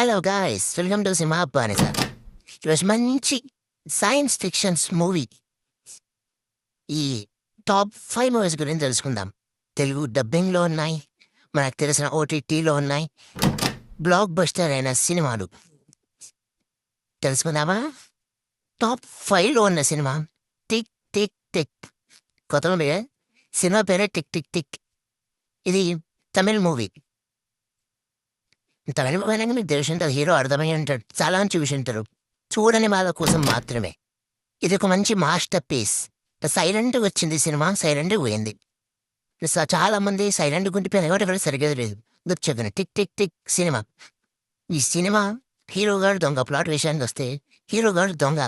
Hello guys, welcome to cinema బానిస. ఈరోజు మంచి సైన్స్ ఫిక్షన్స్ మూవీ, ఈ టాప్ 5 మూవీస్ గురించి తెలుసుకుందాం. తెలుగు డబ్బింగ్లో ఉన్నాయి, మనకు తెలిసిన ఓటీటీలో ఉన్నాయి, బ్లాక్ బస్టర్ అయిన సినిమాలు తెలుసుకుందామా? టాప్ 5లో ఉన్న సినిమా టిక్ టిక్ టిక్. కొత్త మూవీ, సినిమా పేరే టిక్ టిక్ టిక్. ఇది తమిళ్ మూవీ. తమిళ మూవీ అనగా మీకు తెలిసి ఉంటుంది, హీరో అర్థమై ఉంటాడు, చాలా చూసి ఉంటారు. చూడని వాళ్ళ కోసం మాత్రమే ఇది ఒక మంచి మాస్టర్ పీస్. సైలెంట్గా వచ్చింది సినిమా, సైలెంట్గా పోయింది. చాలా మంది సైలెంట్ గుంటిపోయిన ఎవరు సరిగ్గా లేదు. చెప్పిన టిక్ టిక్ టిక్ సినిమా. ఈ సినిమా హీరో గారు దొంగ. ప్లాట్ విషయానికి వస్తే హీరో గారు దొంగ.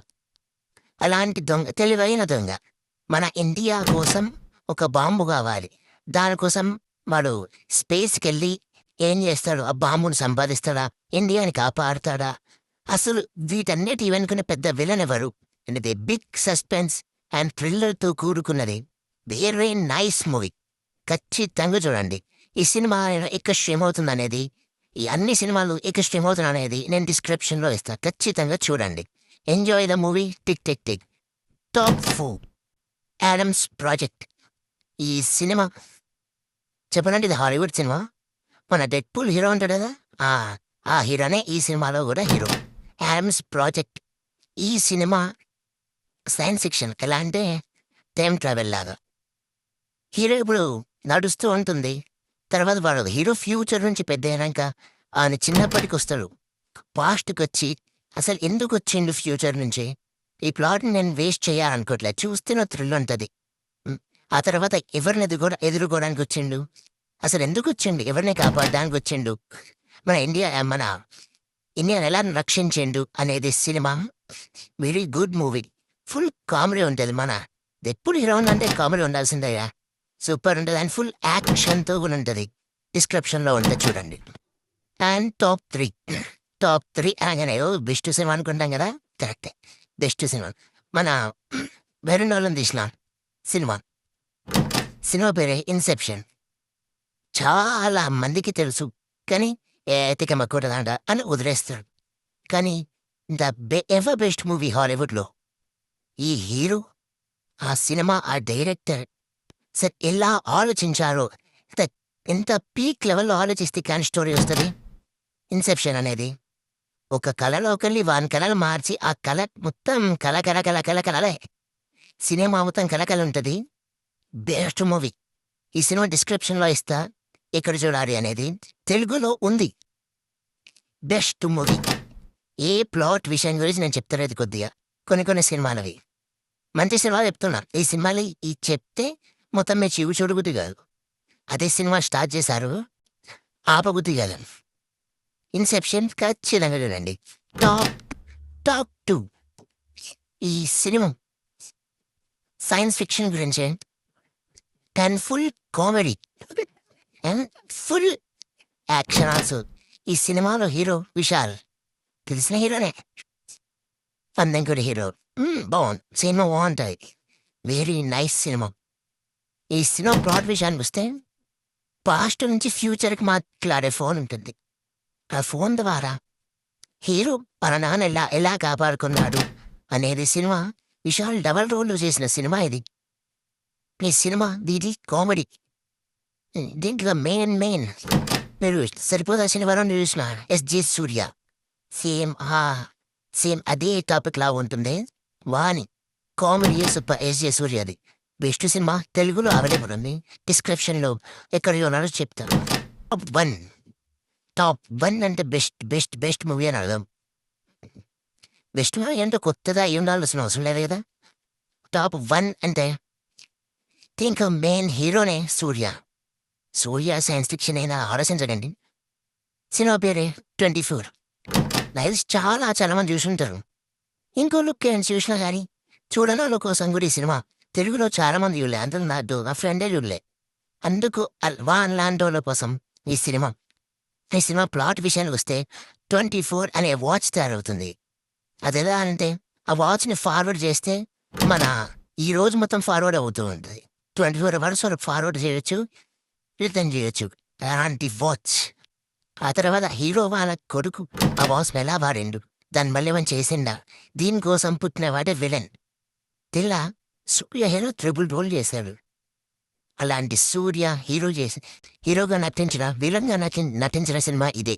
అలాంటి దొంగ తెలివైన దొంగ. మన ఇండియా కోసం ఒక బాంబు కావాలి. దానికోసం వాడు స్పేస్కి వెళ్ళి ఏం చేస్తాడు? ఆ బాంబును సంపాదిస్తాడా? ఇండియాని కాపాడుతాడా? అసలు వీటన్నిటి వెనుకునే పెద్ద విలన్ ఎవరు అనేది బిగ్ సస్పెన్స్ అండ్ థ్రిల్లర్తో కూడుకున్నది. Very nice movie. ఖచ్చితంగా చూడండి. ఈ సినిమా ఎక్కడ స్ట్రీమ్ అవుతుంది అనేది, ఈ అన్ని సినిమాలు ఎక్కడ స్ట్రీమ్ అవుతుంది అనేది నేను డిస్క్రిప్షన్లో ఇస్తాను. ఖచ్చితంగా చూడండి. Enjoy the movie tick tick tick. Top 4 Adams project. ఈ సినిమా చెప్పనండి, ఇది హాలీవుడ్ సినిమా. మన డెడ్పూల్ హీరో ఉంటాడు కదా, ఆ హీరోనే ఈ సినిమాలో కూడా హీరో. Adams project. ఈ సినిమా సైన్స్ ఫిక్షన్. ఎలా అంటే టైం ట్రావెల్ లాగా. హీరో ఇప్పుడు నడుస్తూ ఉంటుంది, తర్వాత వాడు హీరో ఫ్యూచర్ నుంచి పెద్ద అయినాక ఆయన చిన్నప్పటికి వస్తాడు. పాస్ట్కి వచ్చి అసలు ఎందుకు వచ్చిండు ఫ్యూచర్ నుంచి, ఈ ప్లాట్ని నేను వేస్ట్ చేయాలనుకోవట్లేదు, చూస్తే నా థ్రిల్ ఉంటుంది. ఆ తర్వాత ఎవరిని ఎదుర్కోవడానికి వచ్చిండు, అసలు ఎందుకు వచ్చిండు, ఎవరిని కాపాడడానికి వచ్చిండు, మన ఇండియాని ఎలా రక్షించిండు అనేది cinema. Very good movie. Full comedy ఉంటుంది. ఎప్పుడు హీరో ఉందంటే కామెడీ ఉండాల్సిందయ్యా. సూపర్ ఉంటుంది అండ్ ఫుల్ యాక్షన్తో కూడా ఉంటుంది. డిస్క్రిప్షన్లో ఉంటుంది, చూడండి. అండ్ టాప్ త్రీ అనగానే బెస్ట్ సినిమా అనుకుంటాం కదా, కరెక్టే. బెస్ట్ సినిమా మన వెరుణోళం తీసిన సినిమా పేరే ఇన్సెప్షన్. చాలా మందికి తెలుసు, కానీ ఏతికమ్మ కూడదండ అని వదిలేస్తాడు. కానీ ఎవర్ బెస్ట్ మూవీ హాలీవుడ్లో. ఈ హీరో, ఆ సినిమా, ఆ డైరెక్టర్ సార్ ఎలా ఆలోచించారో, ఎంత పీక్ లెవెల్లో ఆలోచిస్తే కానీ స్టోరీ వస్తుంది. ఇన్సెప్షన్ అనేది ఒక కళలోకెళ్ళి వాని కళలు మార్చి ఆ కళ మొత్తం కళలే. సినిమా మొత్తం కళ ఉంటుంది. Best movie. ఈ సినిమా డిస్క్రిప్షన్లో ఇస్తా, ఎక్కడ చూడాలి అనేది. తెలుగులో ఉంది. Best movie. ఏ ప్లాట్ విషయం గురించి నేను చెప్తారేది కొద్దిగా కొన్ని సినిమాలవి మంచి సినిమాలు చెప్తున్నా. ఈ సినిమాలు ఈ చెప్తే మొత్తం మీరు చూడబుద్ధి కాదు. అదే సినిమా స్టార్ట్ చేశారు, ఆపబుద్ధి కాదు. ఇన్సెప్షన్ ఖచ్చితంగా చూడండి. టాప్ 2 ఈ సినిమా సైన్స్ ఫిక్షన్ గురించి and full comedy and full action also. ఈ సినిమాలో హీరో విశాల్, తెలిసిన హీరోనే. అందం కూడా హీరో. బాగుంది సినిమా, బాగుంటుంది. Very nice cinema. ఈ సినిమా ప్లాట్ విషయానికి వస్తే పాస్ట్ నుంచి ఫ్యూచర్కి మాట్లాడే ఫోన్ ఉంటుంది. ఆ ఫోన్ ద్వారా హీరో మన నాన్న ఎలా కాపాడుకున్నాడు అనేది సినిమా. విశాల్ డబల్ రోల్లో చేసిన సినిమా ఇది. ఈ సినిమా ఇది కామెడీ. దీంట్లో మెయిన్ మీరు సరిపోదా శనివారం చూసిన ఎస్జే సూర్య సేమ్ అదే టాపిక్ లా ఉంటుంది. వాని కామెడీ సూపర్. ఎస్జే సూర్యది బెస్ట్ సినిమా. తెలుగులో అవైలబుల్ ఉంది. డిస్క్రిప్షన్లో ఎక్కడ ఉన్నారో చెప్తాను. టాప్ 1 అంటే బెస్ట్ మూవీ అని అర్థం. బెస్ట్ మూవీ అంటే కొత్తగా అయి ఉండాల్సిన అవసరం లేదు కదా. టాప్ 1 అంటే దీంట్లో మెయిన్ హీరోనే సూర్య సైన్స్ ఫిక్షన్ అయినా ఆలోచించకండి. సినిమా పేరే 24. లైఫ్ చాలా మంది చూసుంటారు. ఇంకో లుక్ ఏం చూసినా కానీ చూడని వాళ్ళ కోసం కూడా ఈ సినిమా తెలుగులో చాలా మంది చూడలే. అందులో నా ఫ్రెండే చూడలే. అందుకు లాంటి వాళ్ళ కోసం ఈ సినిమా ప్లాట్ విషయానికి వస్తే 24 అనే వాచ్ తయారవుతుంది. అది ఎలా అంటే ఆ వాచ్ని ఫార్వర్డ్ చేస్తే మన ఈ రోజు మొత్తం ఫార్వర్డ్ అవుతూ ఉంటుంది. 24 అవర్స్ ఫార్వర్డ్ చేయొచ్చు, రిటర్న్ చేయొచ్చు. అలాంటి వాచ్ ఆ తర్వాత హీరో వాళ్ళ కొడుకు ఆ బాస్ ఎలా వాడిండు, దాన్ని మళ్ళీ ఏమైనా చేసిండా, దీనికోసం పుట్టినవాడే విలన్. తెల్లా సూర్య హీరో ట్రిపుల్ రోల్ చేశాడు. అలాంటి సూర్య హీరోగా నటించిన విలన్గా నటించిన సినిమా ఇదే.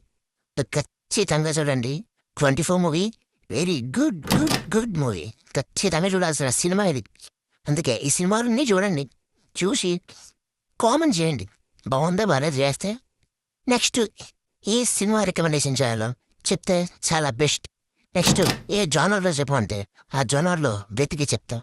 ఖచ్చితంగా చూడండి. 24 movie very good good good movie. ఖచ్చితంగా చూడాల్సిన సినిమా ఇది. అందుకే ఈ సినిమాలన్నీ చూడండి. చూసి కామెంట్ చేయండి. బాగుందా బాగాలేదు చేస్తే నెక్స్ట్ ఏ సినిమా రికమెండేషన్ చేయాలో చెప్తే చాలా బెస్ట్. నెక్స్ట్ ఏ జానర్లో చెప్పమంటే ఆ జానర్లో వెతికి చెప్తా.